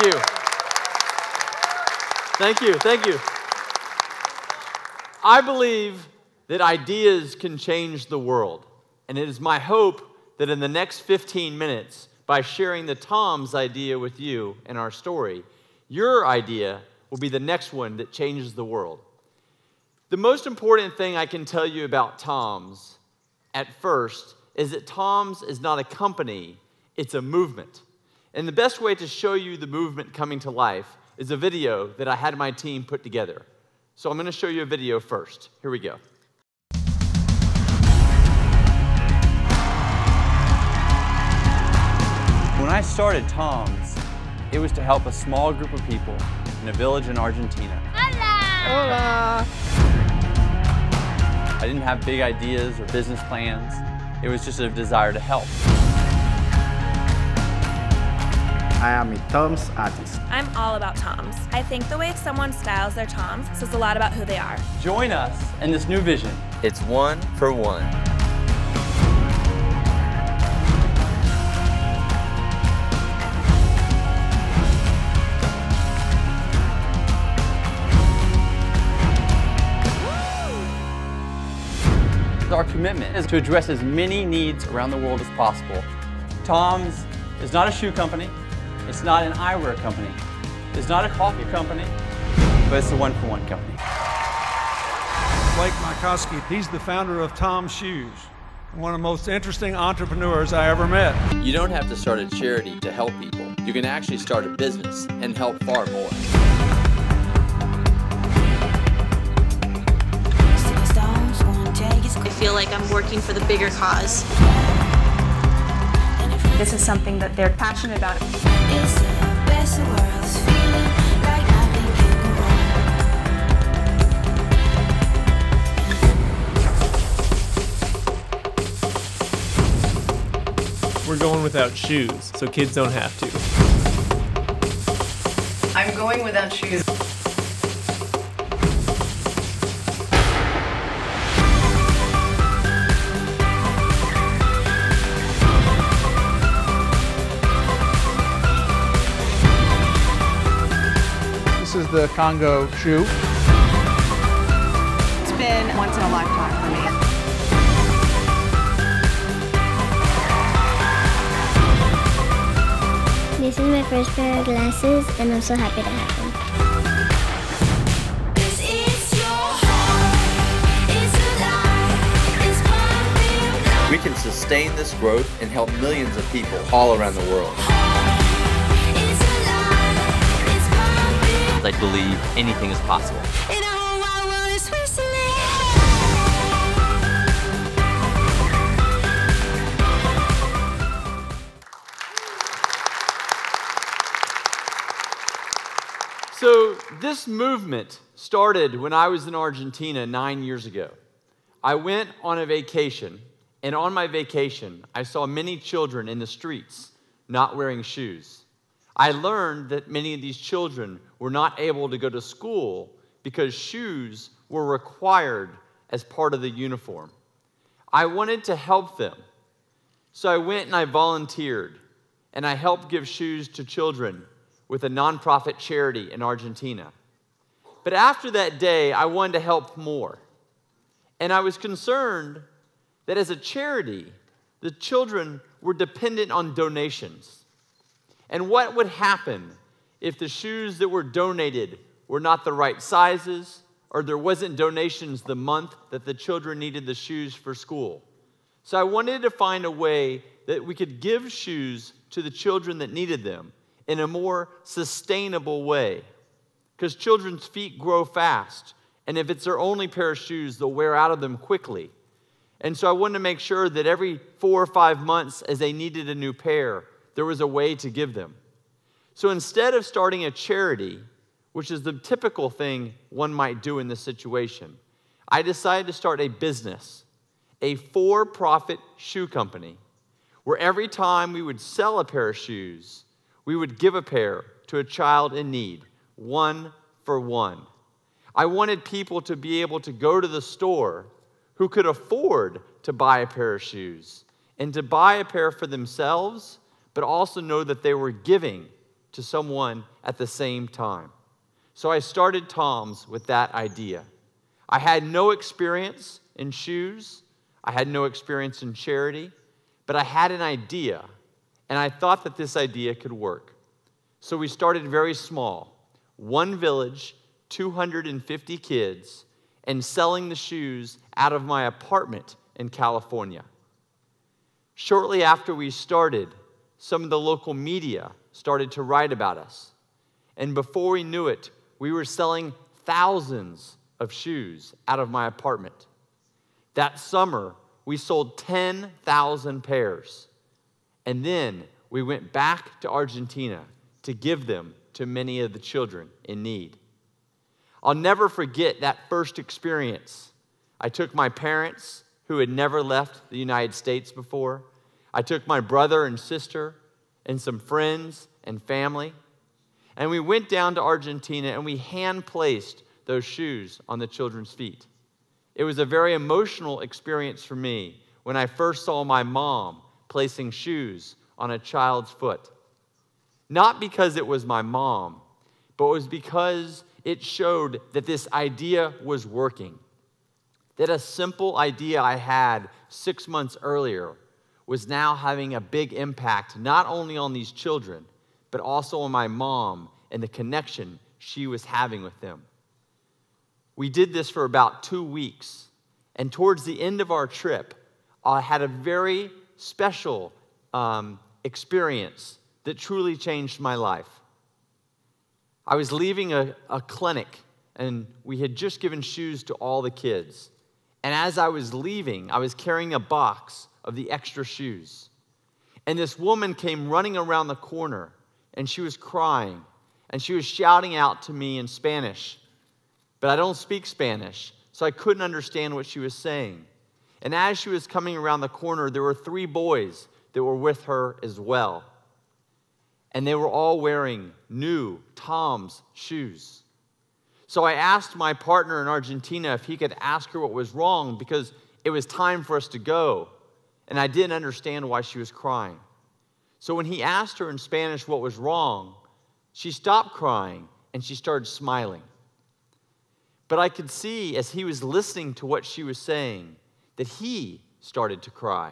Thank you. Thank you, thank you. I believe that ideas can change the world. And it is my hope that in the next 15 minutes, by sharing the Tom's idea with you and our story, your idea will be the next one that changes the world. The most important thing I can tell you about Tom's at first is that Tom's is not a company, it's a movement. And the best way to show you the movement coming to life is a video that I had my team put together. So I'm going to show you a video first. Here we go. When I started Tom's, it was to help a small group of people in a village in Argentina. Hola! I didn't have big ideas or business plans. It was just a desire to help. I am a Tom's artist. I'm all about Toms. I think the way someone styles their Toms says a lot about who they are. Join us in this new vision. It's one for one. Our commitment is to address as many needs around the world as possible. Tom's is not a shoe company. It's not an eyewear company. It's not a coffee company, but it's a one-for-one company. Maikowski, he's the founder of Tom's Shoes, one of the most interesting entrepreneurs I ever met. You don't have to start a charity to help people. You can actually start a business and help far more. I feel like I'm working for the bigger cause. This is something that they're passionate about. It's the best of worlds, feeling like nothing can go wrong. We're going without shoes, so kids don't have to. I'm going without shoes. This is the Congo shoe. It's been once in a lifetime for me. This is my first pair of glasses, and I'm so happy to have them. We can sustain this growth and help millions of people all around the world. I believe anything is possible. So this movement started when I was in Argentina 9 years ago. I went on a vacation, and on my vacation, I saw many children in the streets not wearing shoes. I learned that many of these children were not able to go to school because shoes were required as part of the uniform. I wanted to help them. So I went and I volunteered, and I helped give shoes to children with a nonprofit charity in Argentina. But after that day, I wanted to help more. And I was concerned that as a charity, the children were dependent on donations. And what would happen if the shoes that were donated were not the right sizes, or there wasn't donations the month that the children needed the shoes for school? So I wanted to find a way that we could give shoes to the children that needed them in a more sustainable way. Because children's feet grow fast, and if it's their only pair of shoes, they'll wear out of them quickly. And so I wanted to make sure that every 4 or 5 months, as they needed a new pair, there was a way to give them. So instead of starting a charity, which is the typical thing one might do in this situation, I decided to start a business, a for-profit shoe company, where every time we would sell a pair of shoes, we would give a pair to a child in need, one for one. I wanted people to be able to go to the store who could afford to buy a pair of shoes and to buy a pair for themselves, but also know that they were giving to someone at the same time. So I started Tom's with that idea. I had no experience in shoes. I had no experience in charity, but I had an idea, and I thought that this idea could work. So we started very small, one village, 250 kids, and selling the shoes out of my apartment in California. Shortly after we started, some of the local media started to write about us. And before we knew it, we were selling thousands of shoes out of my apartment. That summer, we sold 10,000 pairs. And then we went back to Argentina to give them to many of the children in need. I'll never forget that first experience. I took my parents, who had never left the United States before. I took my brother and sister and some friends and family. And we went down to Argentina and we hand-placed those shoes on the children's feet. It was a very emotional experience for me when I first saw my mom placing shoes on a child's foot. Not because it was my mom, but it was because it showed that this idea was working. That a simple idea I had 6 months earlier was now having a big impact, not only on these children, but also on my mom and the connection she was having with them. We did this for about 2 weeks, and towards the end of our trip, I had a very special experience that truly changed my life. I was leaving a clinic, and we had just given shoes to all the kids. And as I was leaving, I was carrying a box of the extra shoes. And this woman came running around the corner, and she was crying, and she was shouting out to me in Spanish. But I don't speak Spanish, so I couldn't understand what she was saying. And as she was coming around the corner, there were 3 boys that were with her as well. And they were all wearing new Tom's shoes. So I asked my partner in Argentina if he could ask her what was wrong, because it was time for us to go, and I didn't understand why she was crying. So when he asked her in Spanish what was wrong, she stopped crying and she started smiling. But I could see as he was listening to what she was saying that he started to cry.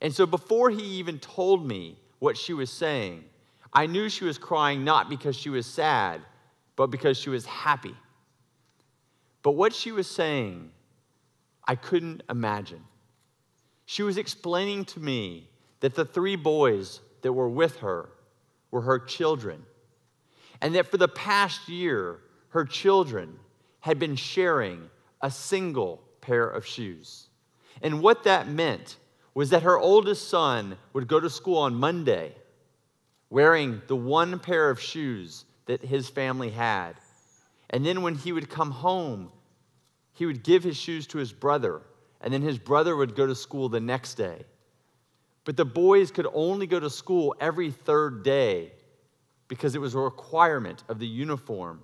And so before he even told me what she was saying, I knew she was crying not because she was sad, but because she was happy. But what she was saying, I couldn't imagine. She was explaining to me that the 3 boys that were with her were her children, and that for the past year, her children had been sharing a single pair of shoes. And what that meant was that her oldest son would go to school on Monday wearing the 1 pair of shoes that his family had. And then when he would come home, he would give his shoes to his brother, and then his brother would go to school the next day. But the boys could only go to school every 3rd day because it was a requirement of the uniform.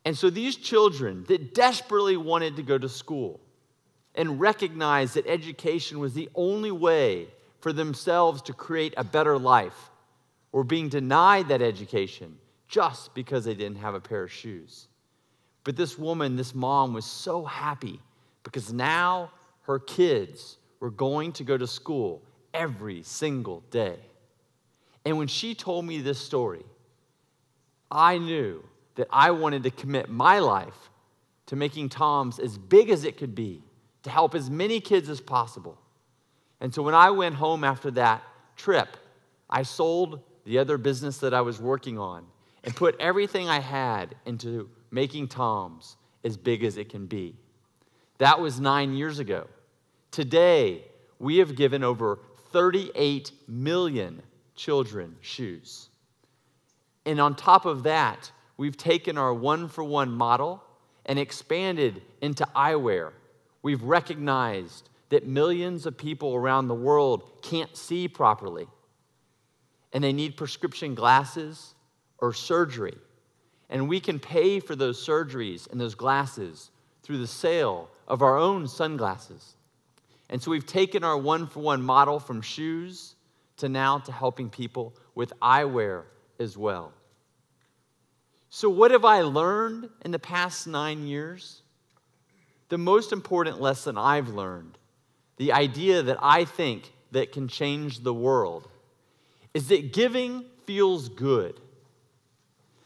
And so these children that desperately wanted to go to school and recognized that education was the only way for themselves to create a better life were being denied that education just because they didn't have a pair of shoes. But this woman, this mom, was so happy because now her kids were going to go to school every single day. And when she told me this story, I knew that I wanted to commit my life to making Tom's as big as it could be, to help as many kids as possible. And so when I went home after that trip, I sold the other business that I was working on and put everything I had into making Tom's as big as it can be. That was 9 years ago. Today, we have given over 38 million children shoes. And on top of that, we've taken our one-for-one model and expanded into eyewear. We've recognized that millions of people around the world can't see properly, and they need prescription glasses or surgery. And we can pay for those surgeries and those glasses through the sale of our own sunglasses. And so we've taken our one-for-one model from shoes to now to helping people with eyewear as well. So what have I learned in the past 9 years? The most important lesson I've learned, the idea that I think that can change the world, is that giving feels good.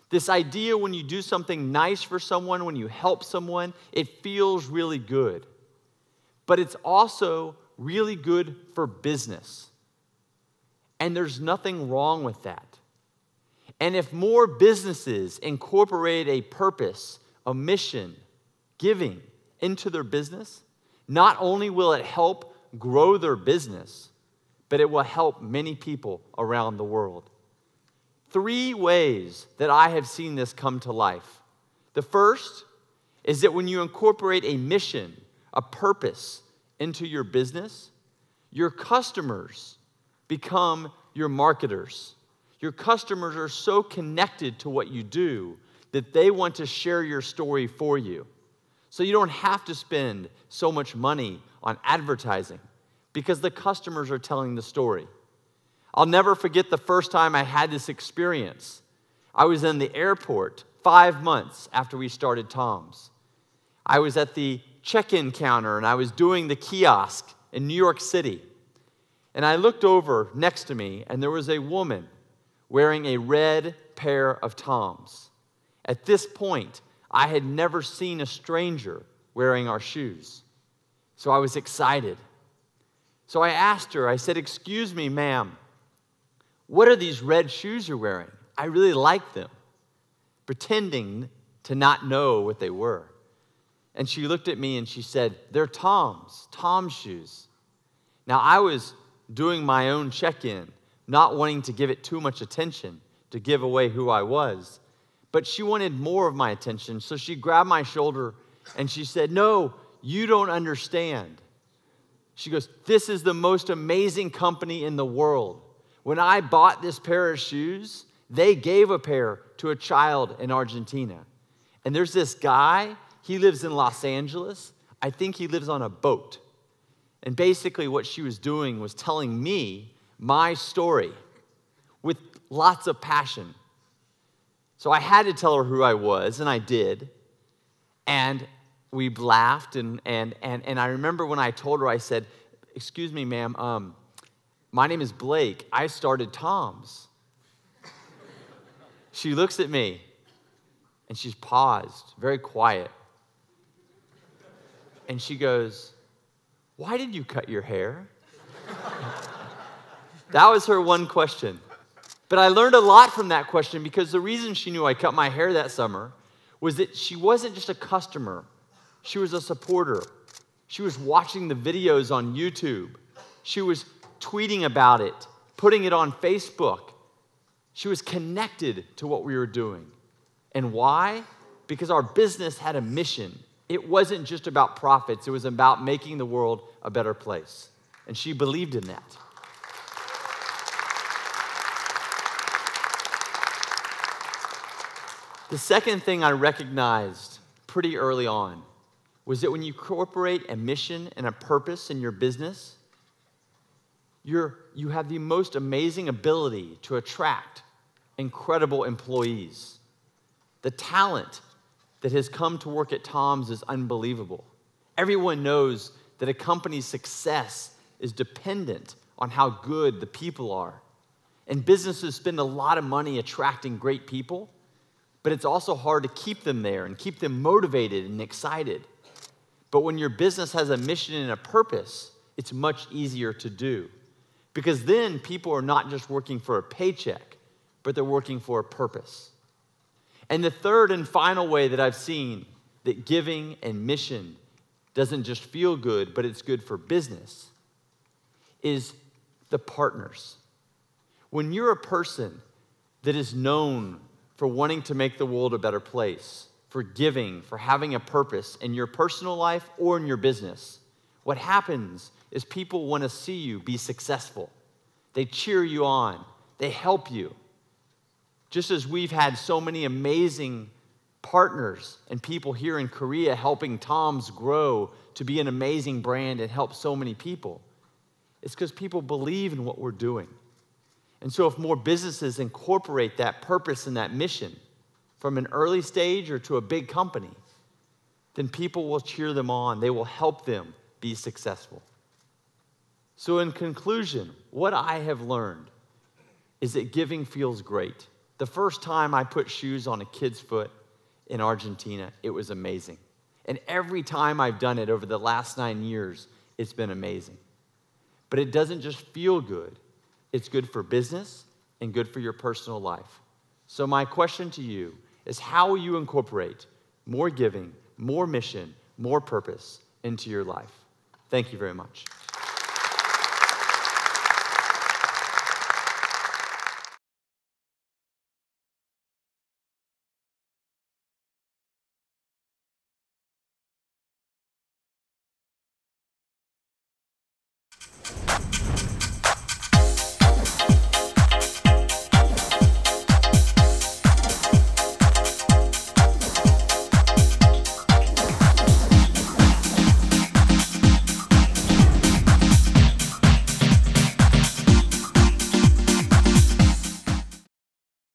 This idea when you do something nice for someone, when you help someone, it feels really good. But it's also really good for business. And there's nothing wrong with that. And if more businesses incorporate a purpose, a mission, giving into their business, not only will it help grow their business, but it will help many people around the world. 3 ways that I have seen this come to life. The first is that when you incorporate a mission, a purpose into your business, your customers become your marketers. Your customers are so connected to what you do that they want to share your story for you. So you don't have to spend so much money on advertising because the customers are telling the story. I'll never forget the first time I had this experience. I was in the airport 5 months after we started Tom's. I was at the check-in counter and I was doing the kiosk in New York City. And I looked over next to me and there was a woman wearing a red pair of Tom's. At this point, I had never seen a stranger wearing our shoes. So I was excited. So I asked her, I said, "Excuse me, ma'am, what are these red shoes you're wearing? I really like them," pretending to not know what they were. And she looked at me and she said, "They're Tom's shoes." Now I was doing my own check-in, not wanting to give it too much attention to give away who I was. But she wanted more of my attention, so she grabbed my shoulder and she said, "No, you don't understand." She goes, "This is the most amazing company in the world. When I bought this pair of shoes, they gave a pair to a child in Argentina. And there's this guy, he lives in Los Angeles. I think he lives on a boat." And basically what she was doing was telling me my story with lots of passion. So I had to tell her who I was, and I did. And we laughed, and I remember when I told her, I said, "Excuse me, ma'am, my name is Blake. I started Tom's." She looks at me, and she's paused, very quiet. And she goes, "Why did you cut your hair?" That was her one question. But I learned a lot from that question because the reason she knew I cut my hair that summer was that she wasn't just a customer. She was a supporter. She was watching the videos on YouTube. She was tweeting about it, putting it on Facebook. She was connected to what we were doing. And why? Because our business had a mission. It wasn't just about profits. It was about making the world a better place. And she believed in that. The second thing I recognized pretty early on was that when you incorporate a mission and a purpose in your business, you have the most amazing ability to attract incredible employees. The talent that has come to work at Tom's is unbelievable. Everyone knows that a company's success is dependent on how good the people are. And businesses spend a lot of money attracting great people, but it's also hard to keep them there and keep them motivated and excited. But when your business has a mission and a purpose, it's much easier to do. Because then people are not just working for a paycheck, but they're working for a purpose. And the third and final way that I've seen that giving and mission doesn't just feel good, but it's good for business, is the partners. When you're a person that is known for wanting to make the world a better place, for giving, for having a purpose in your personal life or in your business, what happens is people want to see you be successful. They cheer you on. They help you. Just as we've had so many amazing partners and people here in Korea helping Tom's grow to be an amazing brand and help so many people, it's because people believe in what we're doing. And so if more businesses incorporate that purpose and that mission from an early stage or to a big company, then people will cheer them on. They will help them be successful. So in conclusion, what I have learned is that giving feels great. The first time I put shoes on a kid's foot in Argentina, it was amazing. And every time I've done it over the last 9 years, it's been amazing. But it doesn't just feel good. It's good for business and good for your personal life. So my question to you is, how will you incorporate more giving, more mission, more purpose into your life? Thank you very much.